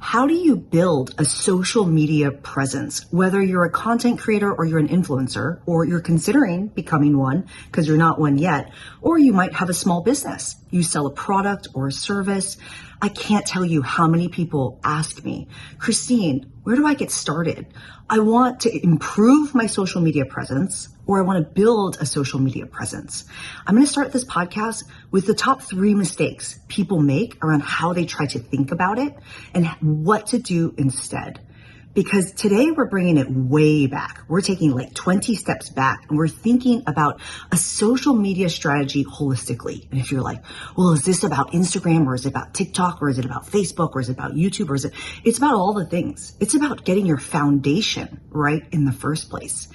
How do you build a social media presence? Whether you're a content creator or you're an influencer, or you're considering becoming one because you're not one yet, or you might have a small business. You sell a product or a service. I can't tell you how many people ask me, Christine, where do I get started? I want to improve my social media presence, or I want to build a social media presence. I'm going to start this podcast with the top 3 mistakes people make around how they try to think about it and what to do instead. Because today we're bringing it way back. We're taking like 20 steps back and we're thinking about a social media strategy holistically. And if you're like, well, is this about Instagram, or is it about TikTok, or is it about Facebook, or is it about YouTube, or is it's about all the things. It's about getting your foundation right in the first place.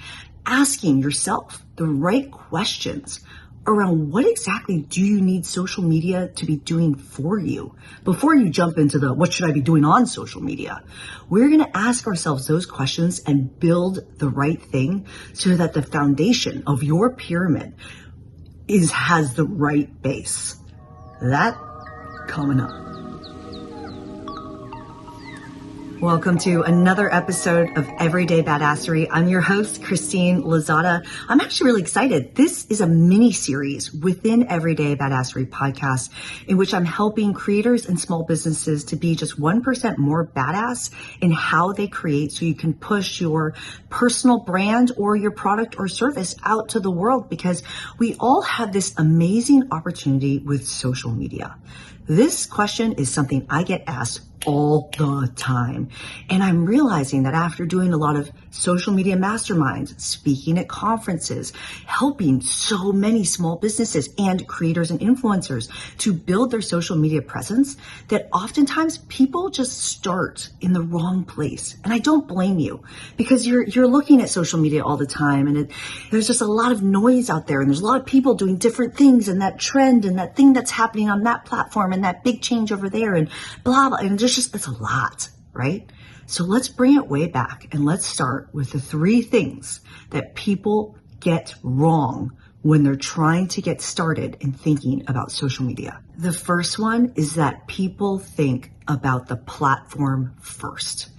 Asking yourself the right questions around what exactly do you need social media to be doing for you before you jump into the what should I be doing on social media. We're going to ask ourselves those questions and build the right thing so that the foundation of your pyramid has the right base. That coming up. Welcome to another episode of Everyday Badassery. I'm your host, Christine Lozada. I'm actually really excited. This is a mini series within Everyday Badassery podcast in which I'm helping creators and small businesses to be just 1% more badass in how they create so you can push your personal brand or your product or service out to the world, because we all have this amazing opportunity with social media. This question is something I get asked all the time. And I'm realizing that after doing a lot of social media masterminds, speaking at conferences, helping so many small businesses and creators and influencers to build their social media presence, that oftentimes people just start in the wrong place. And I don't blame you, because you're looking at social media all the time, and there's just a lot of noise out there, and there's a lot of people doing different things, and that trend and that thing that's happening on that platform and that big change over there and blah, blah. And it's a lot, right? So let's bring it way back and let's start with the 3 things that people get wrong when they're trying to get started in thinking about social media. The first one is that people think about the platform first.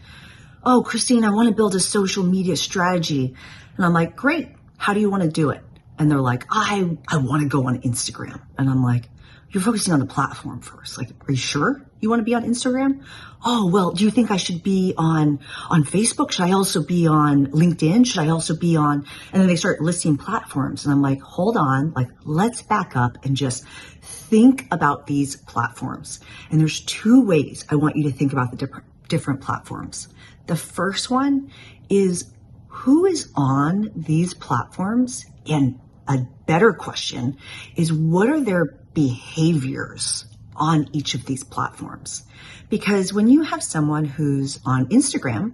Oh, Christine, I want to build a social media strategy. And I'm like, great. How do you want to do it? And they're like, I want to go on Instagram. And I'm like, you're focusing on the platform first. Like, are you sure you want to be on Instagram? Oh, well, do you think I should be on Facebook? Should I also be on LinkedIn? Should I also be on? And then they start listing platforms. And I'm like, hold on, like, let's back up and just think about these platforms. And there's 2 ways I want you to think about the different platforms. The first one is who is on these platforms? And a better question is, what are their behaviors on each of these platforms? Because when you have someone who's on Instagram,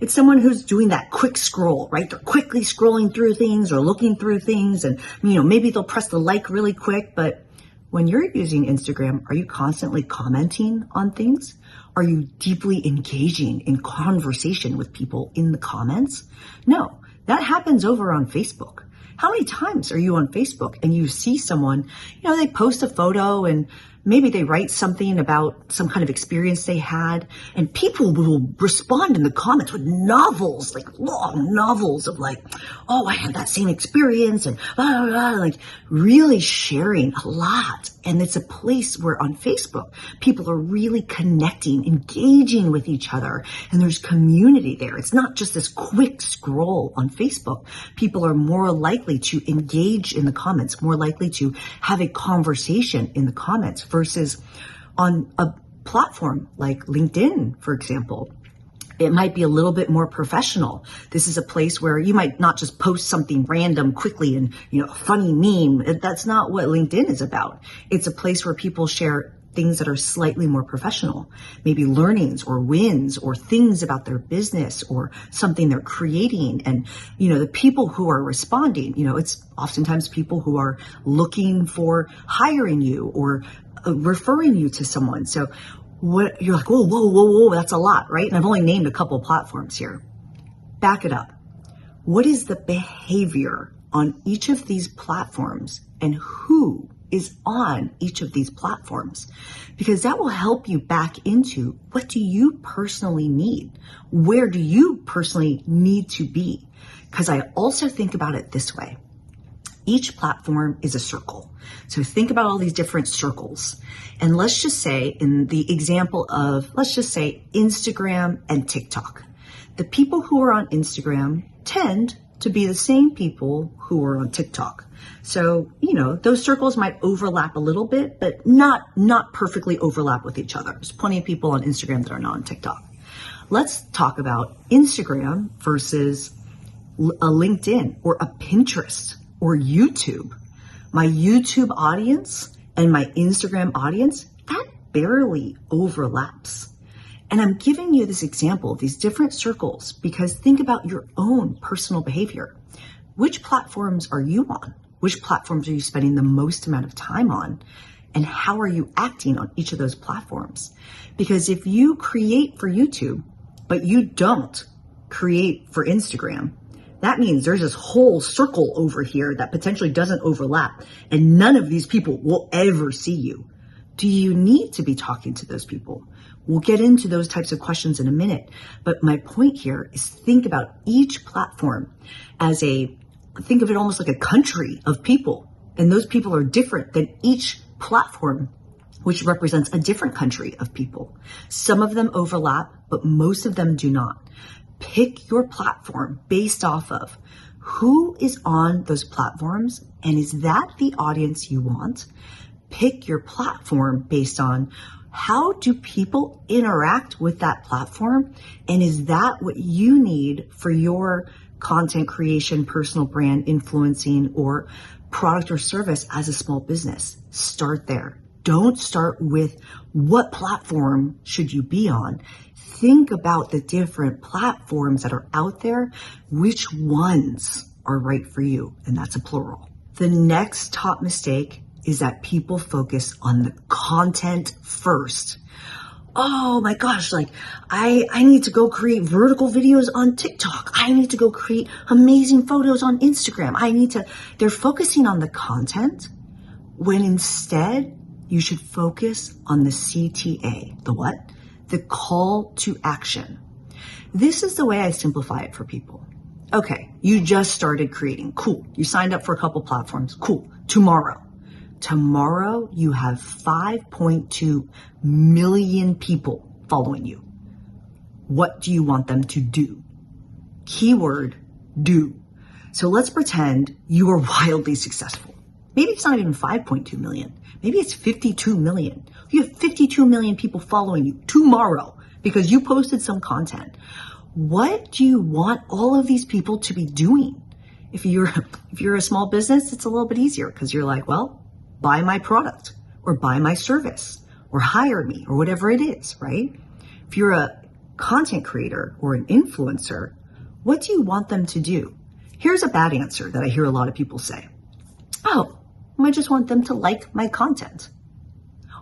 it's someone who's doing that quick scroll, right? They're quickly scrolling through things or looking through things, and maybe they'll press the like really quick. But when you're using Instagram, are you constantly commenting on things? Are you deeply engaging in conversation with people in the comments? No, that happens over on Facebook. How many times are you on Facebook and you see someone, they post a photo and maybe they write something about some kind of experience they had, and people will respond in the comments with novels, like long novels of like, oh, I had that same experience, and blah, blah, blah, like really sharing a lot. And it's a place where on Facebook, people are really connecting, engaging with each other, and there's community there. It's not just this quick scroll on Facebook. People are more likely to engage in the comments, more likely to have a conversation in the comments, versus on a platform like LinkedIn, for example. It might be a little bit more professional. This is a place where you might not just post something random quickly and, a funny meme. That's not what LinkedIn is about. It's a place where people share things that are slightly more professional, maybe learnings or wins or things about their business or something they're creating. And, the people who are responding, it's oftentimes people who are looking for hiring you or referring you to someone. So what you're like, whoa, that's a lot, right? And I've only named a couple of platforms here. Back it up. What is the behavior on each of these platforms, and who is on each of these platforms, because that will help you back into what do you personally need? Where do you personally need to be? Because I also think about it this way. Each platform is a circle. So think about all these different circles. And let's just say in the example of, let's just say Instagram and TikTok. The people who are on Instagram tend to be the same people who are on TikTok. So, those circles might overlap a little bit, but not perfectly overlap with each other. There's plenty of people on Instagram that are not on TikTok. Let's talk about Instagram versus a LinkedIn or a Pinterest or YouTube. My YouTube audience and my Instagram audience, that barely overlaps. And I'm giving you this example of these different circles because think about your own personal behavior. Which platforms are you on? Which platforms are you spending the most amount of time on? And how are you acting on each of those platforms? Because if you create for YouTube, but you don't create for Instagram, that means there's this whole circle over here that potentially doesn't overlap, and none of these people will ever see you. Do you need to be talking to those people? We'll get into those types of questions in a minute. But my point here is think about each platform as think of it almost like a country of people. And those people are different than each platform, which represents a different country of people. Some of them overlap, but most of them do not. Pick your platform based off of who is on those platforms, and is that the audience you want? Pick your platform based on how do people interact with that platform, and is that what you need for your content creation, personal brand influencing, or product or service as a small business? Start there. Don't start with what platform should you be on. Think about the different platforms that are out there. Which ones are right for you? And that's a plural. The next top mistake is that people focus on the content first. Oh my gosh, I need to go create vertical videos on TikTok. I need to go create amazing photos on Instagram. They're focusing on the content when instead you should focus on the CTA. The what? The call to action. This is the way I simplify it for people. Okay, you just started creating. Cool. You signed up for a couple platforms. Cool. Tomorrow you have 5.2 million people following you. What do you want them to do? Keyword, do. So let's pretend you are wildly successful. Maybe it's not even 5.2 million. Maybe it's 52 million. You have 52 million people following you tomorrow because you posted some content. What do you want all of these people to be doing? If you're a small business, it's a little bit easier because you're like, well, buy my product or buy my service or hire me or whatever it is, right? If you're a content creator or an influencer, what do you want them to do? Here's a bad answer that I hear a lot of people say. Oh, I just want them to like my content.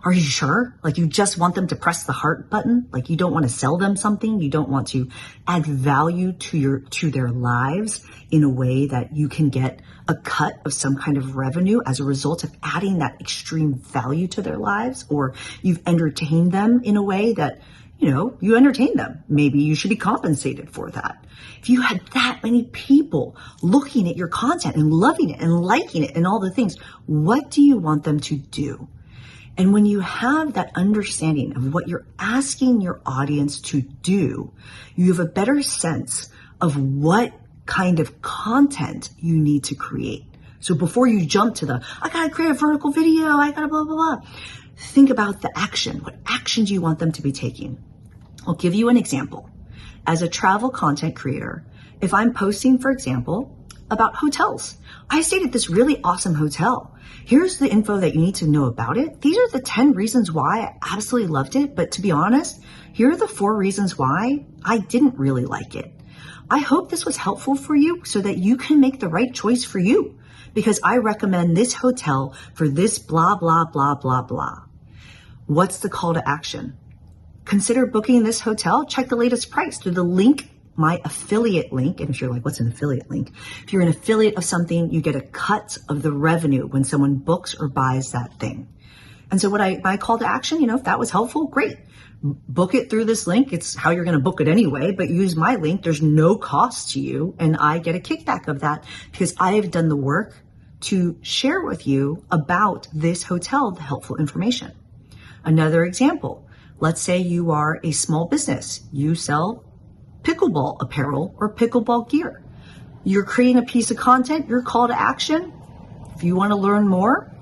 Are you sure? You just want them to press the heart button? You don't want to sell them something? You don't want to add value to their lives in a way that you can get a cut of some kind of revenue as a result of adding that extreme value to their lives? Or you've entertained them in a way that, you entertain them. Maybe you should be compensated for that. If you had that many people looking at your content and loving it and liking it and all the things, what do you want them to do? And when you have that understanding of what you're asking your audience to do, you have a better sense of what kind of content you need to create. So before you jump to I gotta create a vertical video, I gotta blah, blah, blah. Think about the action. What action do you want them to be taking? I'll give you an example. As a travel content creator, if I'm posting, for example, about hotels, I stayed at this really awesome hotel. Here's the info that you need to know about it. These are the 10 reasons why I absolutely loved it. But to be honest, here are the 4 reasons why I didn't really like it. I hope this was helpful for you so that you can make the right choice for you, because I recommend this hotel for this blah, blah, blah, blah, blah. What's the call to action? Consider booking this hotel. Check the latest price through the link my affiliate link. And if you're like, what's an affiliate link? If you're an affiliate of something, you get a cut of the revenue when someone books or buys that thing. And so my call to action, if that was helpful, great. Book it through this link. It's how you're going to book it anyway, but use my link. There's no cost to you. And I get a kickback of that because I have done the work to share with you about this hotel, the helpful information. Another example, let's say you are a small business. You sell pickleball apparel or pickleball gear. You're creating a piece of content, your call to action. If you want to learn more,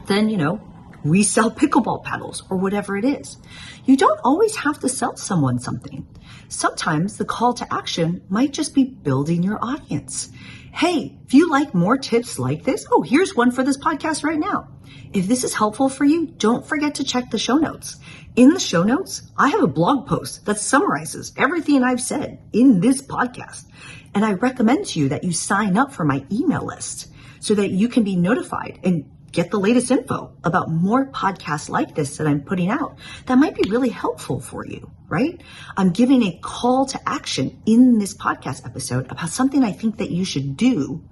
then, we sell pickleball paddles or whatever it is. You don't always have to sell someone something. Sometimes the call to action might just be building your audience. Hey, if you like more tips like this, here's one for this podcast right now. If this is helpful for you, don't forget to check the show notes. In the show notes, I have a blog post that summarizes everything I've said in this podcast. And I recommend to you that you sign up for my email list so that you can be notified and get the latest info about more podcasts like this that I'm putting out that might be really helpful for you, right? I'm giving a call to action in this podcast episode about something I think that you should do,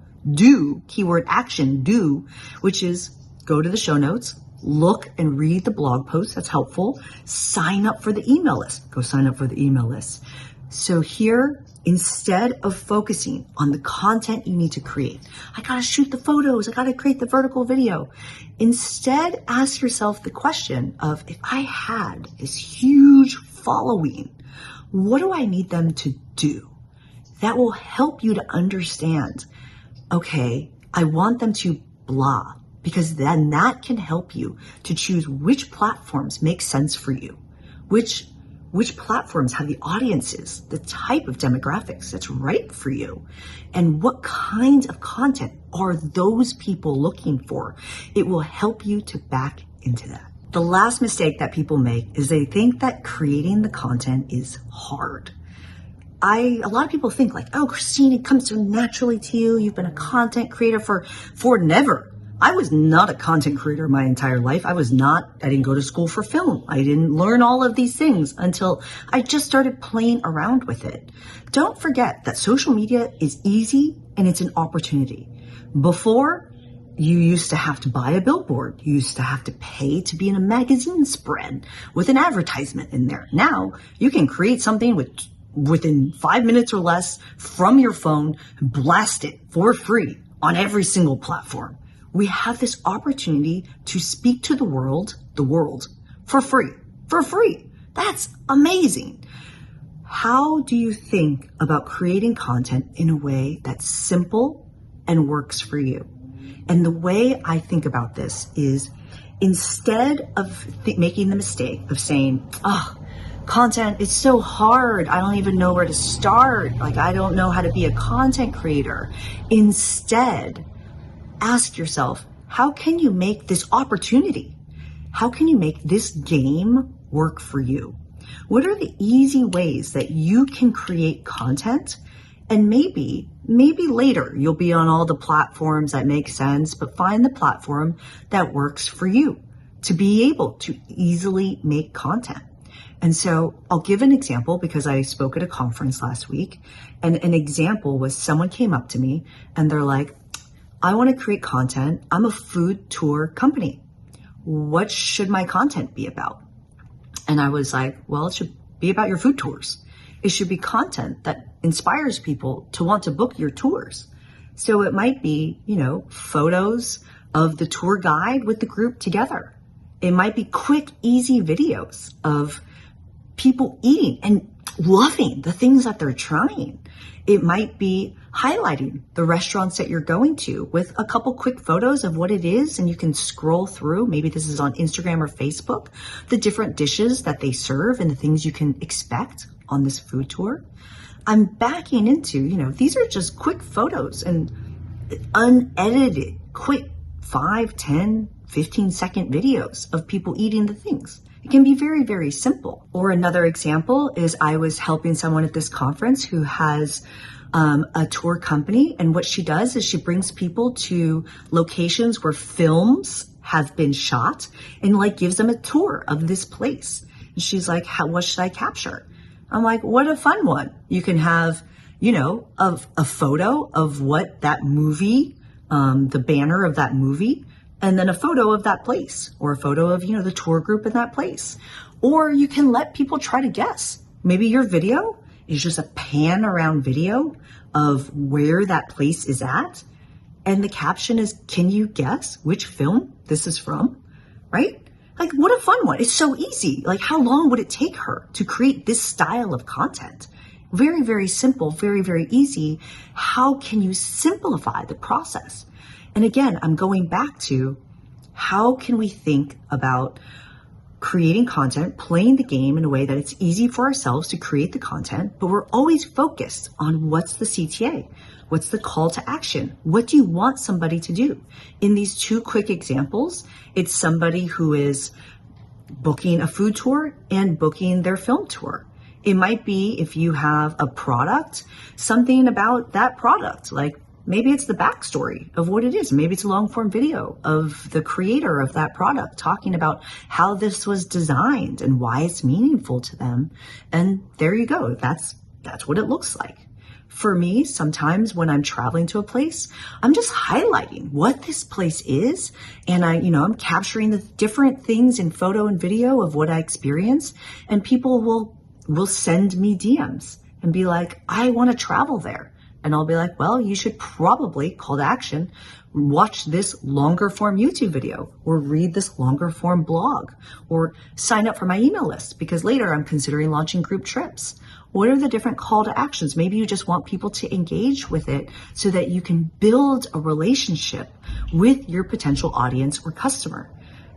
keyword action, which is go to the show notes, look and read the blog post that's helpful, sign up for the email list. Go sign up for the email list. So here, instead of focusing on the content you need to create, I got to shoot the photos, I got to create the vertical video. Instead, ask yourself the question of, if I had this huge following, what do I need them to do? That will help you to understand, okay, I want them to blah, because then that can help you to choose which platforms make sense for you, which platforms have the audiences, the type of demographics that's right for you, and what kinds of content are those people looking for. It will help you to back into that. The last mistake that people make is they think that creating the content is hard. A lot of people think like, Christine, it comes so naturally to you. You've been a content creator for never. I was not a content creator my entire life. I didn't go to school for film. I didn't learn all of these things until I just started playing around with it. Don't forget that social media is easy and it's an opportunity. Before, you used to have to buy a billboard. You used to have to pay to be in a magazine spread with an advertisement in there. Now, you can create something within 5 minutes or less from your phone, blast it for free on every single platform. We have this opportunity to speak to the world for free. That's amazing. How do you think about creating content in a way that's simple and works for you? And the way I think about this is, instead of making the mistake of saying, content is so hard, I don't even know where to start, I don't know how to be a content creator. Instead, ask yourself, how can you make this opportunity? How can you make this game work for you? What are the easy ways that you can create content? And maybe later you'll be on all the platforms that make sense, but find the platform that works for you to be able to easily make content. And so I'll give an example because I spoke at a conference last week, and an example was someone came up to me and they're like, I want to create content. I'm a food tour company. What should my content be about? And I was like, well, it should be about your food tours. It should be content that inspires people to want to book your tours. So it might be, photos of the tour guide with the group together. It might be quick, easy videos of people eating and loving the things that they're trying. It might be highlighting the restaurants that you're going to with a couple quick photos of what it is, and you can scroll through, maybe this is on Instagram or Facebook, the different dishes that they serve and the things you can expect on this food tour. I'm backing into, these are just quick photos and unedited, quick 5, 10, 15-second videos of people eating the things. It can be very, very simple. Or another example is I was helping someone at this conference who has a tour company. And what she does is she brings people to locations where films have been shot and gives them a tour of this place. And she's like, what should I capture? I'm like, what a fun one. You can have, of a photo of what that movie, the banner of that movie, and then a photo of that place, or a photo of, the tour group in that place. Or you can let people try to guess. Maybe your video is just a pan around video of where that place is at. And the caption is, can you guess which film this is from? Right? Like, what a fun one. It's so easy. Like, how long would it take her to create this style of content? Very, very simple, very, very easy. How can you simplify the process? And again, I'm going back to how can we think about creating content, playing the game in a way that it's easy for ourselves to create the content, but we're always focused on what's the CTA? What's the call to action? What do you want somebody to do? In these two quick examples, it's somebody who is booking a food tour and booking their film tour. It might be, if you have a product, something about that product, like maybe it's the backstory of what it is. Maybe it's a long form video of the creator of that product talking about how this was designed and why it's meaningful to them. And there you go. That's what it looks like. For me, sometimes when I'm traveling to a place, I'm just highlighting what this place is. And I'm capturing the different things in photo and video of what I experience. And people will send me DMs and be like, I want to travel there. And I'll be like, well, you should probably, call to action, watch this longer form YouTube video, or read this longer form blog, or sign up for my email list, because later I'm considering launching group trips. What are the different call to actions? Maybe you just want people to engage with it so that you can build a relationship with your potential audience or customer.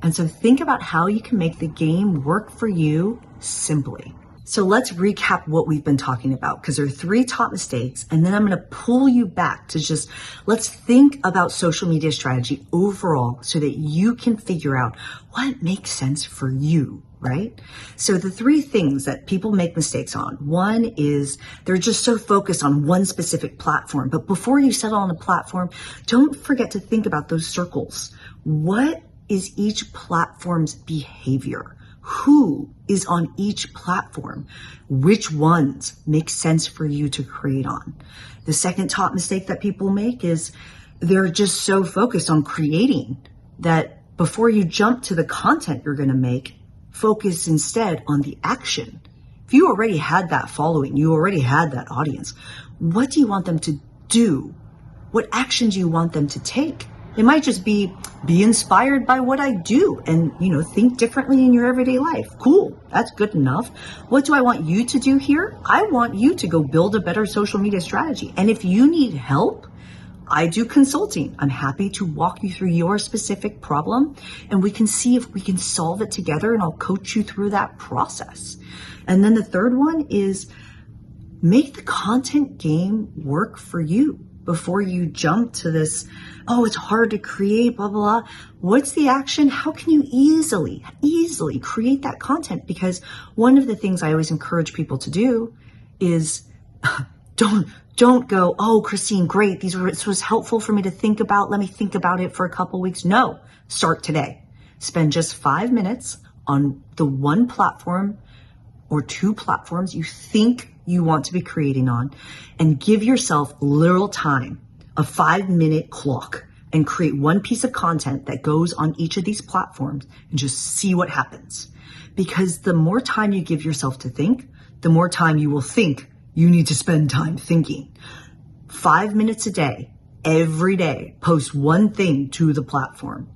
And so think about how you can make the game work for you simply. So let's recap what we've been talking about, because there are 3 top mistakes, and then I'm going to pull you back to let's think about social media strategy overall so that you can figure out what makes sense for you, right? So the 3 things that people make mistakes on, one is they're just so focused on one specific platform. But before you settle on a platform, don't forget to think about those circles. What is each platform's behavior? Who is on each platform? Which ones make sense for you to create on? The second top mistake that people make is they're just so focused on creating that before you jump to the content you're going to make, focus instead on the action. If you already had that following, you already had that audience, what do you want them to do? What action do you want them to take? It might just be inspired by what I do and, think differently in your everyday life. Cool. That's good enough. What do I want you to do here? I want you to go build a better social media strategy. And if you need help, I do consulting. I'm happy to walk you through your specific problem, and we can see if we can solve it together, and I'll coach you through that process. And then the third one is make the content game work for you. Before you jump to this, it's hard to create, blah, blah, blah. What's the action? How can you easily create that content? Because one of the things I always encourage people to do is don't go, oh, Christine, great. This was helpful for me to think about. Let me think about it for a couple weeks. No, start today. Spend just 5 minutes on the one platform or 2 platforms you think you want to be creating on, and give yourself literal time, a 5-minute clock, and create one piece of content that goes on each of these platforms and just see what happens. Because the more time you give yourself to think, the more time you will think you need to spend time thinking. 5 minutes a day, every day, post one thing to the platform.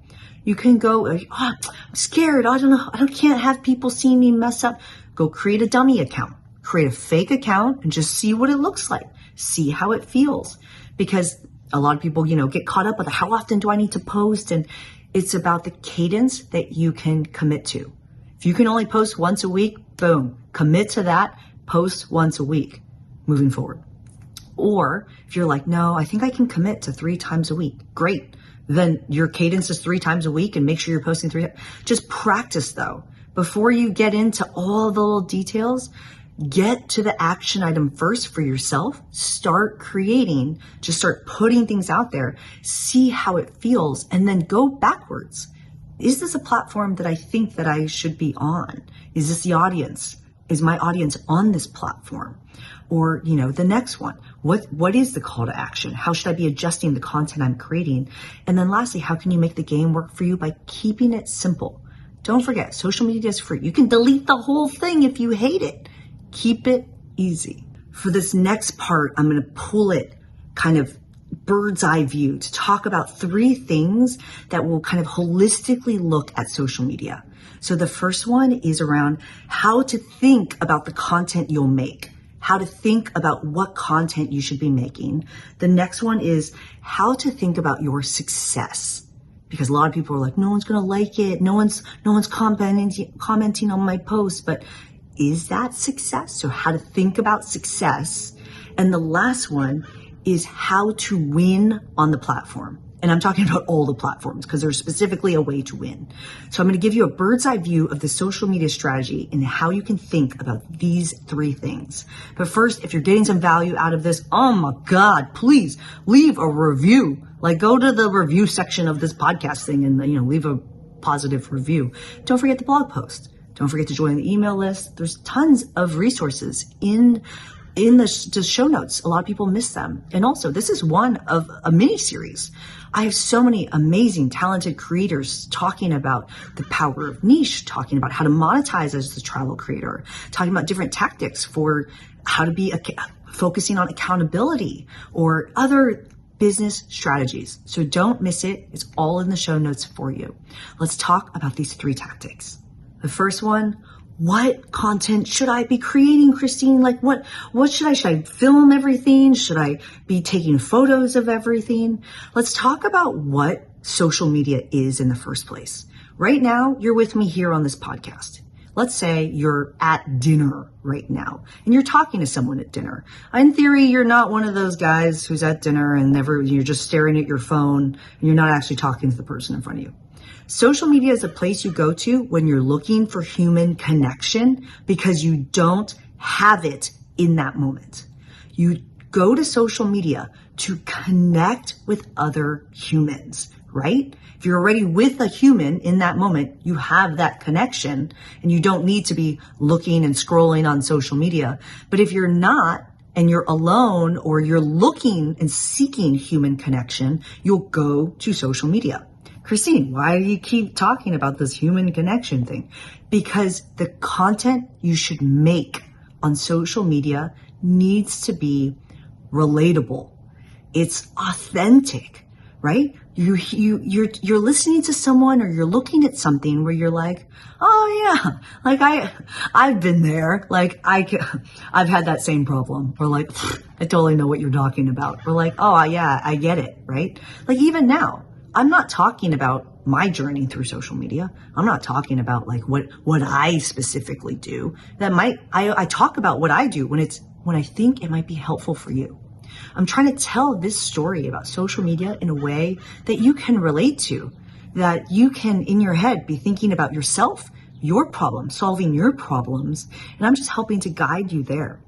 You can go, I'm scared. I don't know. I can't have people see me mess up. Go create a dummy account. Create a fake account and just see what it looks like. See how it feels. Because a lot of people, get caught up with how often do I need to post? And it's about the cadence that you can commit to. If you can only post once a week, boom, commit to that, post once a week moving forward. Or if you're like, no, I think I can commit to 3 times a week. Great. Then your cadence is 3 times a week, and make sure you're posting 3 times. Just practice though. Before you get into all the little details, get to the action item first for yourself. Start creating, just start putting things out there, see how it feels, and then go backwards. Is this a platform that I think that I should be on? Is this the audience? Is my audience on this platform? Or, the next one, what is the call to action? How should I be adjusting the content I'm creating? And then lastly, how can you make the game work for you by keeping it simple? Don't forget, social media is free. You can delete the whole thing if you hate it. Keep it easy. For this next part, I'm going to pull it kind of bird's eye view to talk about 3 things that will kind of holistically look at social media. So the first one is around how to think about the content you'll make, how to think about what content you should be making. The next one is how to think about your success. Because a lot of people are like, no one's going to like it. No one's commenting on my post, but is that success? So how to think about success. And the last one is how to win on the platform. And I'm talking about all the platforms because there's specifically a way to win. So I'm going to give you a bird's eye view of the social media strategy and how you can think about these 3 things. But first, if you're getting some value out of this, oh my God, please leave a review. Like go to the review section of this podcast thing and, leave a positive review. Don't forget the blog post. Don't forget to join the email list. There's tons of resources in the show notes. A lot of people miss them. And also, this is one of a mini series. I have so many amazing, talented creators talking about the power of niche, talking about how to monetize as the travel creator, talking about different tactics for how to be focusing on accountability or other business strategies. So don't miss it. It's all in the show notes for you. Let's talk about these 3 tactics. The first one, what content should I be creating, Christine? Like what should I film everything? Should I be taking photos of everything? Let's talk about what social media is in the first place. Right now, you're with me here on this podcast. Let's say you're at dinner right now and you're talking to someone at dinner. In theory, you're not one of those guys who's at dinner and you're just staring at your phone and you're not actually talking to the person in front of you. Social media is a place you go to when you're looking for human connection because you don't have it in that moment. You go to social media to connect with other humans, right? If you're already with a human in that moment, you have that connection and you don't need to be looking and scrolling on social media. But if you're not, and you're alone or you're looking and seeking human connection, you'll go to social media. Christine, why do you keep talking about this human connection thing? Because the content you should make on social media needs to be relatable. It's authentic, right? You're listening to someone or you're looking at something where you're like, oh yeah, like I've been there. Like I've had that same problem. Or like, I totally know what you're talking about. Or like, oh yeah, I get it, right? Like even now, I'm not talking about my journey through social media. I'm not talking about like what I specifically do. I talk about what I do when I think it might be helpful for you. I'm trying to tell this story about social media in a way that you can relate to, that you can in your head be thinking about yourself, your problem, solving your problems. And I'm just helping to guide you there.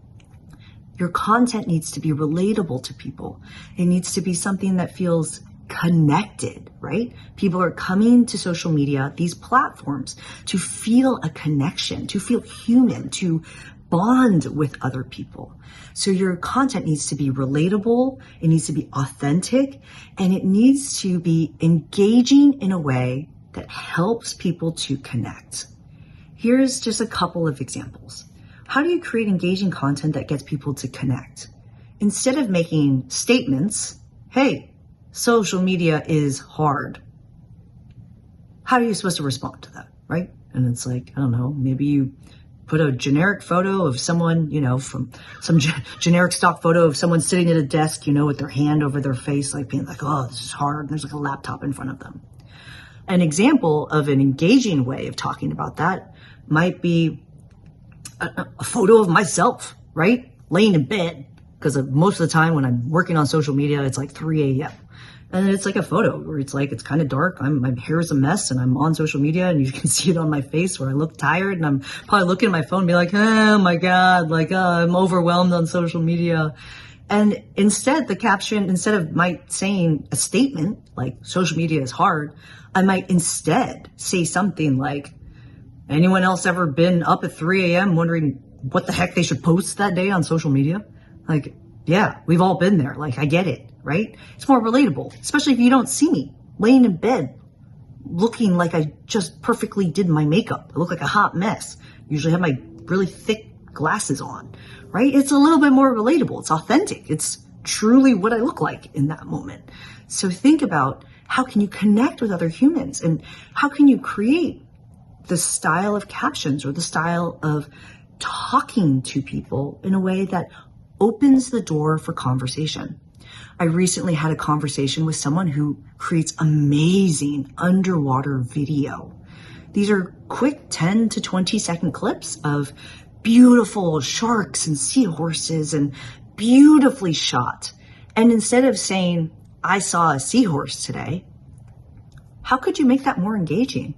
Your content needs to be relatable to people. It needs to be something that feels connected, right? People are coming to social media, these platforms, to feel a connection, to feel human, to bond with other people. So your content needs to be relatable, it needs to be authentic, and it needs to be engaging in a way that helps people to connect. Here's just a couple of examples. How do you create engaging content that gets people to connect? Instead of making statements, hey, social media is hard. How are you supposed to respond to that, right? And it's like, I don't know, maybe you put a generic photo of someone, from some generic stock photo of someone sitting at a desk, with their hand over their face, like being like, oh, this is hard. And there's like a laptop in front of them. An example of an engaging way of talking about that might be a photo of myself, right? Laying in bed. Because most of the time when I'm working on social media, it's like 3 a.m. And it's like a photo where it's like, it's kind of dark. My hair is a mess and I'm on social media and you can see it on my face where I look tired and I'm probably looking at my phone and be like, oh my God, like, I'm overwhelmed on social media. And instead, the caption, instead of saying a statement like social media is hard, I might instead say something like, anyone else ever been up at 3 a.m. wondering what the heck they should post that day on social media. Like, yeah, we've all been there. Like, I get it, right? It's more relatable, especially if you don't see me laying in bed looking like I just perfectly did my makeup. I look like a hot mess. Usually have my really thick glasses on, right? It's a little bit more relatable. It's authentic. It's truly what I look like in that moment. So think about how can you connect with other humans, and how can you create the style of captions or the style of talking to people in a way that opens the door for conversation. I recently had a conversation with someone who creates amazing underwater video. These are quick 10 to 20 second clips of beautiful sharks and seahorses and beautifully shot. And instead of saying, I saw a seahorse today, how could you make that more engaging?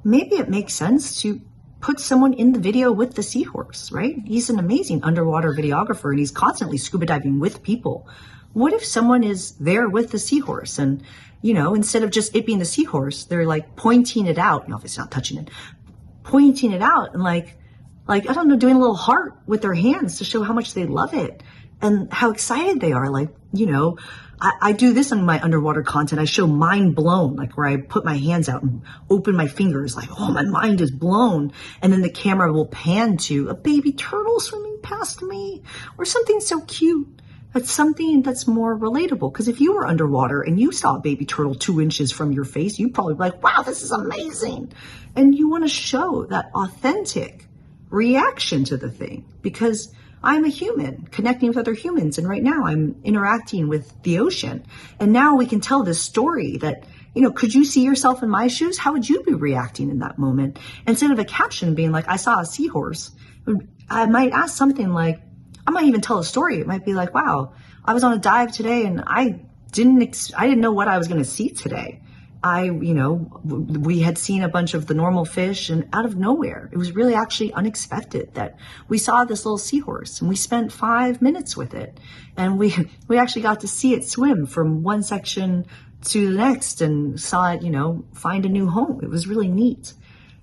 Maybe it makes sense to put someone in the video with the seahorse, right? He's an amazing underwater videographer and he's constantly scuba diving with people. What if someone is there with the seahorse and, instead of just it being the seahorse, they're like pointing it out, obviously not touching it, pointing it out and like, I don't know, doing a little heart with their hands to show how much they love it and how excited they are. Like, I do this in my underwater content. I show mind blown, like where I put my hands out and open my fingers like, oh, my mind is blown. And then the camera will pan to a baby turtle swimming past me or something so cute. That's something that's more relatable. Because if you were underwater and you saw a baby turtle 2 inches from your face, you'd probably be like, wow, this is amazing. And you want to show that authentic reaction to the thing because I'm a human connecting with other humans. And right now I'm interacting with the ocean. And now we can tell this story that, could you see yourself in my shoes? How would you be reacting in that moment? Instead of a caption being like, I saw a seahorse, I might ask something like, I might even tell a story. It might be like, wow, I was on a dive today and I didn't know what I was going to see today. We had seen a bunch of the normal fish and out of nowhere, it was really actually unexpected that we saw this little seahorse and we spent 5 minutes with it. And we actually got to see it swim from one section to the next and saw it, find a new home. It was really neat.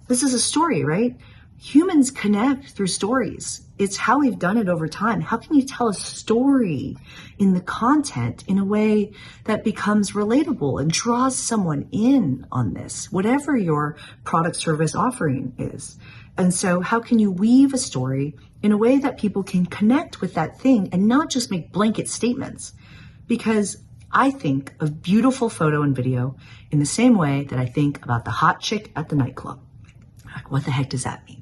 This is a story, right? Humans connect through stories. It's how we've done it over time. How can you tell a story in the content in a way that becomes relatable and draws someone in on this, whatever your product service offering is? And so how can you weave a story in a way that people can connect with that thing and not just make blanket statements? Because I think of beautiful photo and video in the same way that I think about the hot chick at the nightclub. Like, what the heck does that mean?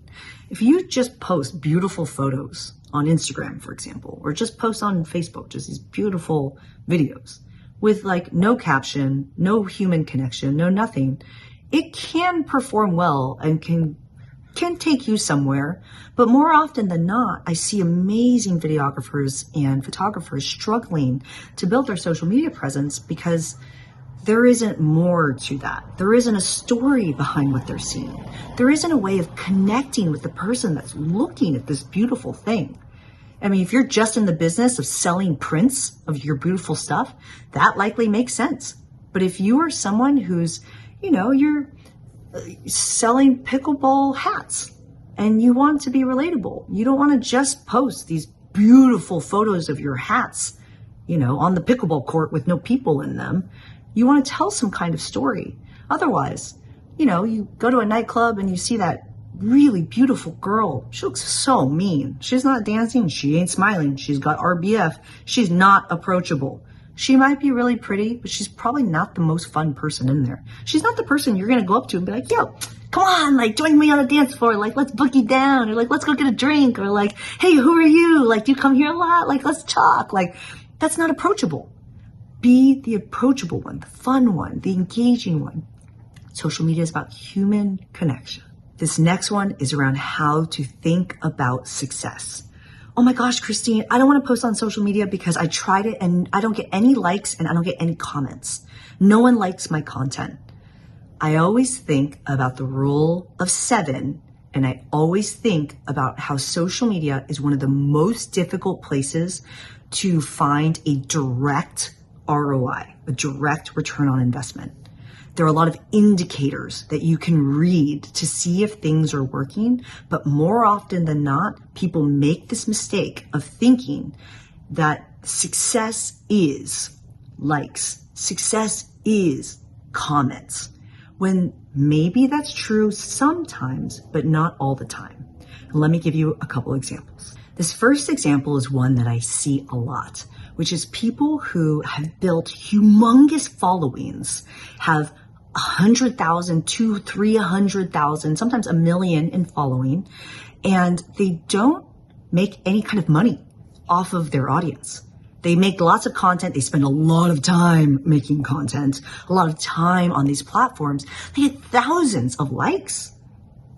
If you just post beautiful photos on Instagram, for example, or just post on Facebook, just these beautiful videos with like no caption, no human connection, no nothing, it can perform well and can take you somewhere. But more often than not, I see amazing videographers and photographers struggling to build their social media presence because there isn't more to that. There isn't a story behind what they're seeing. There isn't a way of connecting with the person that's looking at this beautiful thing. I mean, if you're just in the business of selling prints of your beautiful stuff, that likely makes sense. But if you are someone who's, you're selling pickleball hats and you want to be relatable, you don't want to just post these beautiful photos of your hats, on the pickleball court with no people in them. You want to tell some kind of story. Otherwise, you go to a nightclub and you see that really beautiful girl. She looks so mean. She's not dancing. She ain't smiling. She's got RBF. She's not approachable. She might be really pretty, but she's probably not the most fun person in there. She's not the person you're going to go up to and be like, yo, come on, like join me on a dance floor. Like, let's boogie down, or like, let's go get a drink, or like, hey, who are you? Like, do you come here a lot? Like, let's talk. Like, that's not approachable. Be the approachable one, the fun one, the engaging one. Social media is about human connection. This next one is around how to think about success. Oh my gosh, Christine, I don't want to post on social media because I tried it and I don't get any likes and I don't get any comments. No one likes my content. I always think about the rule of 7, and I always think about how social media is one of the most difficult places to find a direct ROI, a direct return on investment. There are a lot of indicators that you can read to see if things are working. But more often than not, people make this mistake of thinking that success is likes, success is comments, when maybe that's true sometimes, but not all the time. And let me give you a couple examples. This first example is one that I see a lot, which is people who have built humongous followings, have 100,000, 200,000, 300,000, sometimes 1 million in following, and they don't make any kind of money off of their audience. They make lots of content. They spend a lot of time making content, a lot of time on these platforms. They get thousands of likes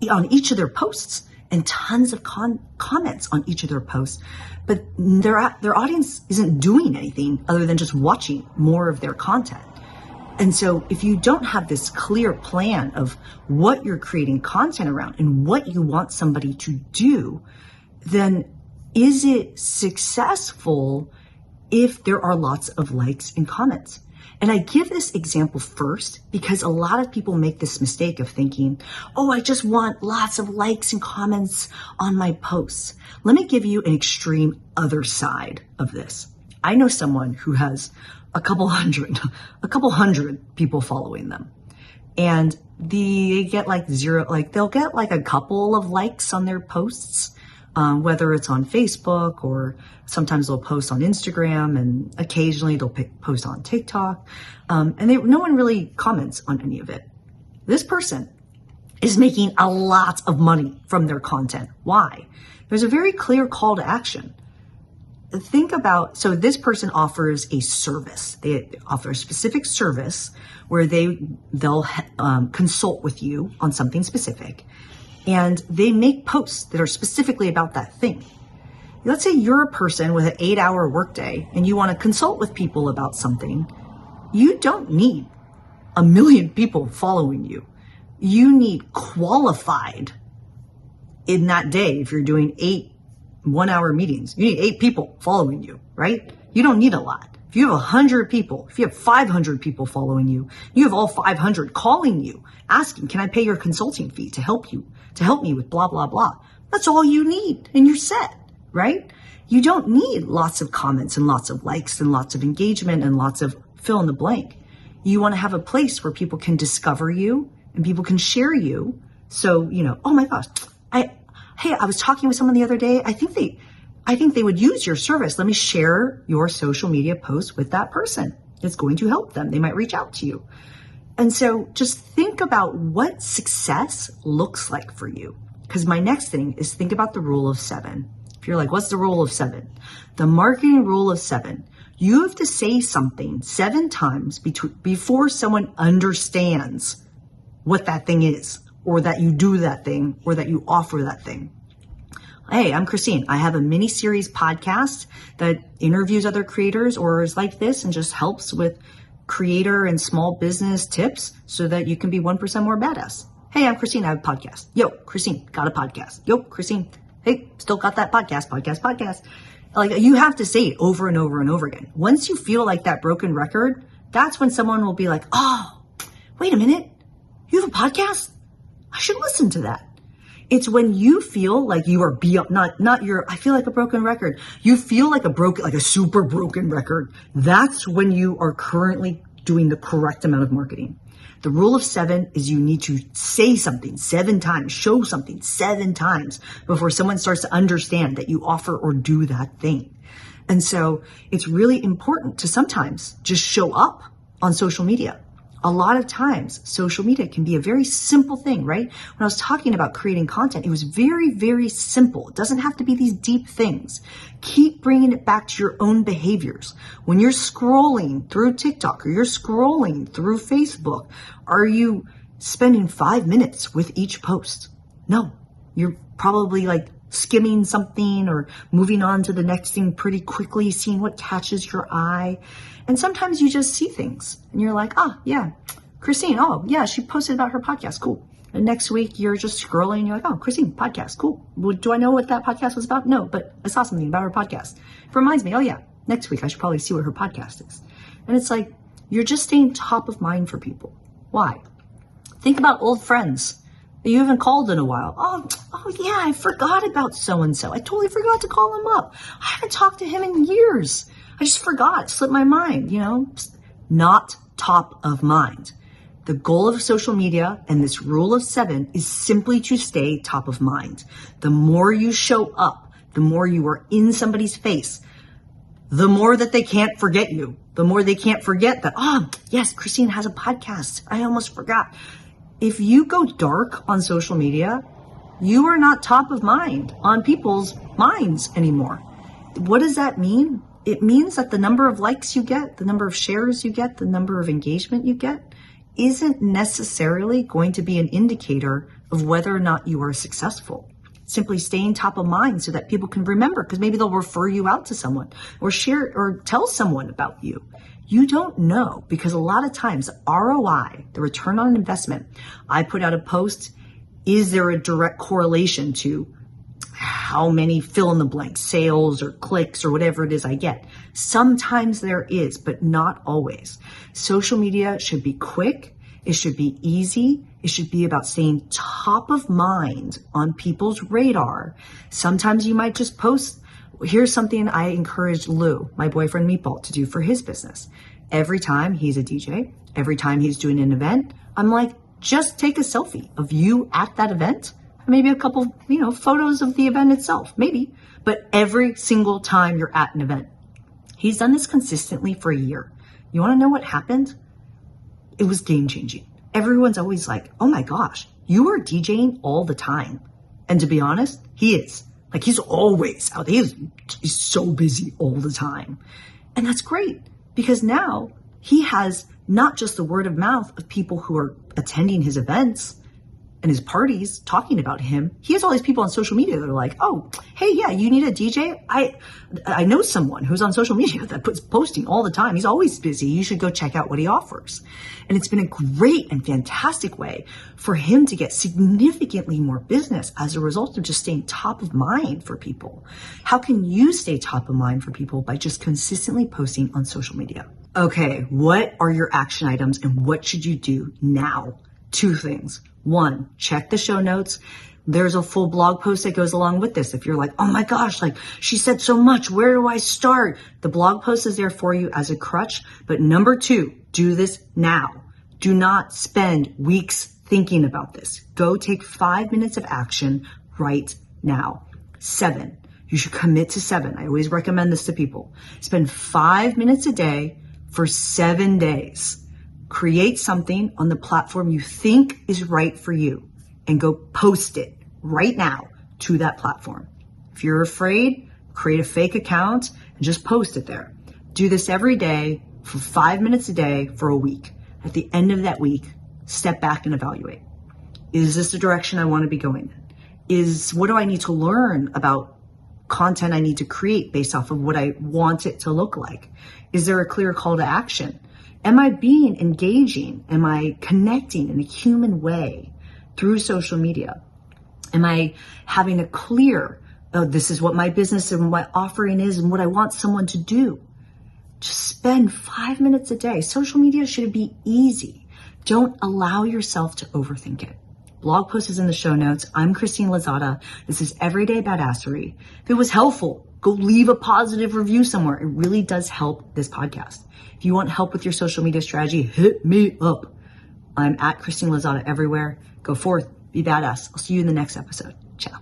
on each of their posts and tons of comments on each of their posts. But their audience isn't doing anything other than just watching more of their content. And so if you don't have this clear plan of what you're creating content around and what you want somebody to do, then is it successful if there are lots of likes and comments? And I give this example first because a lot of people make this mistake of thinking, oh, I just want lots of likes and comments on my posts. Let me give you an extreme other side of this. I know someone who has a couple hundred people following them. And they get like zero, like they'll get like a couple of likes on their posts. Whether it's on Facebook or sometimes they'll post on Instagram, and occasionally they'll post on TikTok. And no one really comments on any of it. This person is making a lot of money from their content. Why? There's a very clear call to action. So this person offers a service. They offer a specific service where they'll consult with you on something specific. And they make posts that are specifically about that thing. Let's say you're a person with an 8-hour workday and you want to consult with people about something. You don't need 1 million people following you. You need qualified in that day. If you're doing 8 1-hour meetings, you need 8 people following you, right? You don't need a lot. If you have 100 people, if you have 500 people following you, you have all 500 calling you, asking, can I pay your consulting fee to help me with blah, blah, blah. That's all you need and you're set, right? You don't need lots of comments and lots of likes and lots of engagement and lots of fill in the blank. You want to have a place where people can discover you and people can share you. So, oh my gosh, I was talking with someone the other day. I think they would use your service. Let me share your social media post with that person. It's going to help them. They might reach out to you. And so just think about what success looks like for you. Because my next thing is think about the rule of 7. If you're like, what's the rule of 7? The marketing rule of 7. You have to say something 7 times before someone understands what that thing is, or that you do that thing, or that you offer that thing. Hey, I'm Christine. I have a mini series podcast that interviews other creators or is like this and just helps with creator and small business tips so that you can be 1% more badass. Hey, I'm Christine. I have a podcast. Yo, Christine, got a podcast. Yo, Christine. Hey, still got that podcast. Like, you have to say it over and over and over again. Once you feel like that broken record, that's when someone will be like, oh, wait a minute. You have a podcast? I should listen to that. It's when you feel like you are beyond, I feel like a broken record. You feel like like a super broken record. That's when you are currently doing the correct amount of marketing. The rule of 7 is you need to say something 7 times, show something 7 times before someone starts to understand that you offer or do that thing. And so it's really important to sometimes just show up on social media. A lot of times, social media can be a very simple thing, right? When I was talking about creating content, it was very, very simple. It doesn't have to be these deep things. Keep bringing it back to your own behaviors. When you're scrolling through TikTok or you're scrolling through Facebook, are you spending 5 minutes with each post? No, you're probably like skimming something or moving on to the next thing pretty quickly, seeing what catches your eye. And sometimes you just see things and you're like, oh yeah, Christine, oh yeah, she posted about her podcast, cool. And next week you're just scrolling and you're like, oh, Christine, podcast, cool. Well, do I know what that podcast was about? No, but I saw something about her podcast. It reminds me, oh yeah, next week I should probably see what her podcast is. And it's like, you're just staying top of mind for people. Why? Think about old friends that you haven't called in a while. Oh yeah, I forgot about so-and-so. I totally forgot to call him up. I haven't talked to him in years. I just forgot, it slipped my mind, Not top of mind. The goal of social media and this rule of 7 is simply to stay top of mind. The more you show up, the more you are in somebody's face, the more that they can't forget you, the more they can't forget that, yes, Christine has a podcast. I almost forgot. If you go dark on social media, you are not top of mind on people's minds anymore. What does that mean? It means that the number of likes you get, the number of shares you get, the number of engagement you get isn't necessarily going to be an indicator of whether or not you are successful. Simply staying top of mind so that people can remember, because maybe they'll refer you out to someone or share or tell someone about you. You don't know, because a lot of times ROI, the return on investment, I put out a post, is there a direct correlation to how many fill in the blank sales or clicks or whatever it is I get? Sometimes there is, but not always. Social media should be quick. It should be easy. It should be about staying top of mind on people's radar. Sometimes you might just post. Here's something I encouraged Lou, my boyfriend Meatball, to do for his business. Every time he's a DJ, every time he's doing an event, I'm like, just take a selfie of you at that event. Maybe a couple, photos of the event itself, maybe. But every single time you're at an event. He's done this consistently for a year. You want to know what happened? It was game changing. Everyone's always like, oh my gosh, you are DJing all the time. And to be honest, he is. Like, he's always out. He's so busy all the time. And that's great, because now he has not just the word of mouth of people who are attending his events and his parties talking about him. He has all these people on social media that are like, oh, hey, yeah, you need a DJ? I know someone who's on social media that puts posting all the time. He's always busy. You should go check out what he offers. And it's been a great and fantastic way for him to get significantly more business as a result of just staying top of mind for people. How can you stay top of mind for people? By just consistently posting on social media. Okay, what are your action items and what should you do now? 2 things. 1, check the show notes. There's a full blog post that goes along with this. If you're like, oh my gosh, like she said so much, where do I start? The blog post is there for you as a crutch. But number 2, do this now. Do not spend weeks thinking about this. Go take 5 minutes of action right now. 7, you should commit to 7. I always recommend this to people. Spend 5 minutes a day for 7 days. Create something on the platform you think is right for you and go post it right now to that platform. If you're afraid, create a fake account and just post it there. Do this every day for 5 minutes a day for a week. At the end of that week, step back and evaluate. Is this the direction I want to be going in? What do I need to learn about content I need to create based off of what I want it to look like? Is there a clear call to action? Am I being engaging? Am I connecting in a human way through social media? Am I having a clear, this is what my business and my offering is and what I want someone to do? Just spend 5 minutes a day. Social media should be easy. Don't allow yourself to overthink it. Blog post is in the show notes. I'm Christine Lozada. This is Everyday Badassery. If it was helpful, go leave a positive review somewhere. It really does help this podcast. If you want help with your social media strategy, hit me up. I'm at Christine Lozada everywhere. Go forth, be badass. I'll see you in the next episode. Ciao.